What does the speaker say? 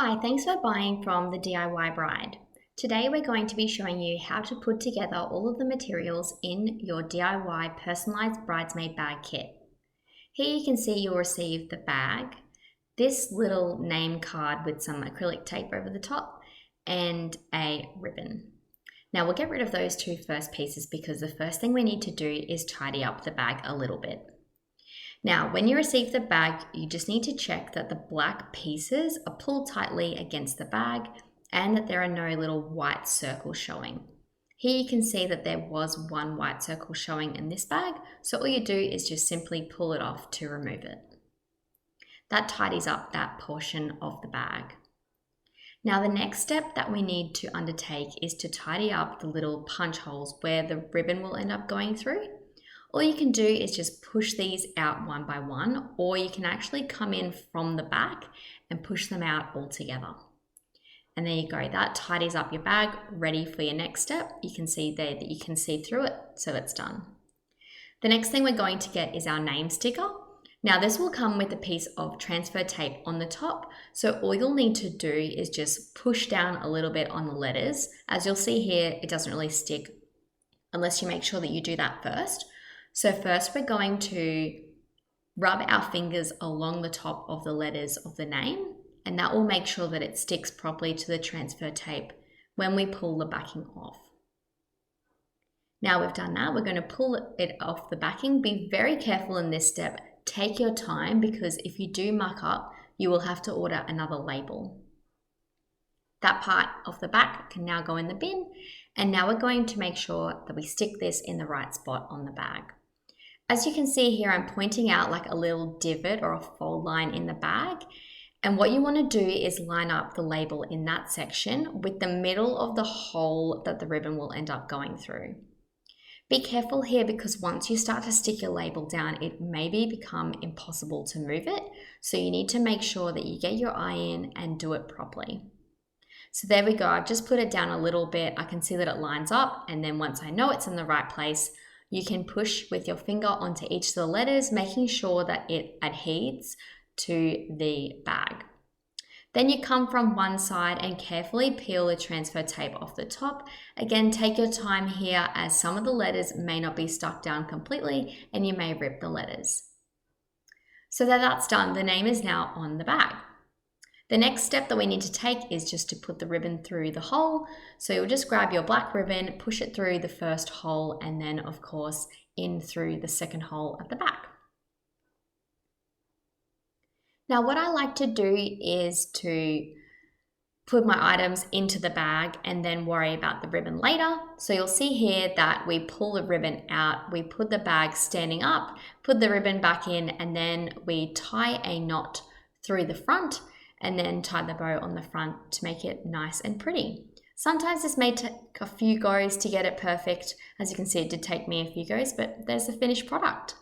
Hi, thanks for buying from the DIY Bride. Today we're going to be showing you how to put together all of the materials in your DIY personalized bridesmaid bag kit. Here you can see you'll receive the bag, this little name card with some acrylic tape over the top, and a ribbon. Now we'll get rid of those two first pieces because the first thing we need to do is tidy up the bag a little bit. Now, when you receive the bag, you just need to check that the black pieces are pulled tightly against the bag and that there are no little white circles showing. Here you can see that there was one white circle showing in this bag, so all you do is just simply pull it off to remove it. That tidies up that portion of the bag. Now, the next step that we need to undertake is to tidy up the little punch holes where the ribbon will end up going through. All you can do is just push these out one by one, or you can actually come in from the back and push them out all together. And there you go, that tidies up your bag, ready for your next step. You can see there that you can see through it, so it's done. The next thing we're going to get is our name sticker. Now this will come with a piece of transfer tape on the top, so all you'll need to do is just push down a little bit on the letters. As you'll see here, it doesn't really stick unless you make sure that you do that first. So first we're going to rub our fingers along the top of the letters of the name, and that will make sure that it sticks properly to the transfer tape when we pull the backing off. Now we've done that, we're going to pull it off the backing. Be very careful in this step. Take your time because if you do muck up, you will have to order another label. That part of the back can now go in the bin, and now we're going to make sure that we stick this in the right spot on the bag. As you can see here, I'm pointing out like a little divot or a fold line in the bag. And what you want to do is line up the label in that section with the middle of the hole that the ribbon will end up going through. Be careful here because once you start to stick your label down, it may become impossible to move it. So you need to make sure that you get your eye in and do it properly. So there we go, I've just put it down a little bit. I can see that it lines up, and then once I know it's in the right place, you can push with your finger onto each of the letters, making sure that it adheres to the bag. Then you come from one side and carefully peel the transfer tape off the top. Again, take your time here as some of the letters may not be stuck down completely and you may rip the letters. So that's done, the name is now on the bag. The next step that we need to take is just to put the ribbon through the hole. So you'll just grab your black ribbon, push it through the first hole, and then of course in through the second hole at the back. Now what I like to do is to put my items into the bag and then worry about the ribbon later. So you'll see here that we pull the ribbon out, we put the bag standing up, put the ribbon back in, and then we tie a knot through the front and then tie the bow on the front to make it nice and pretty. Sometimes this may take a few goes to get it perfect. As you can see, it did take me a few goes, but there's the finished product.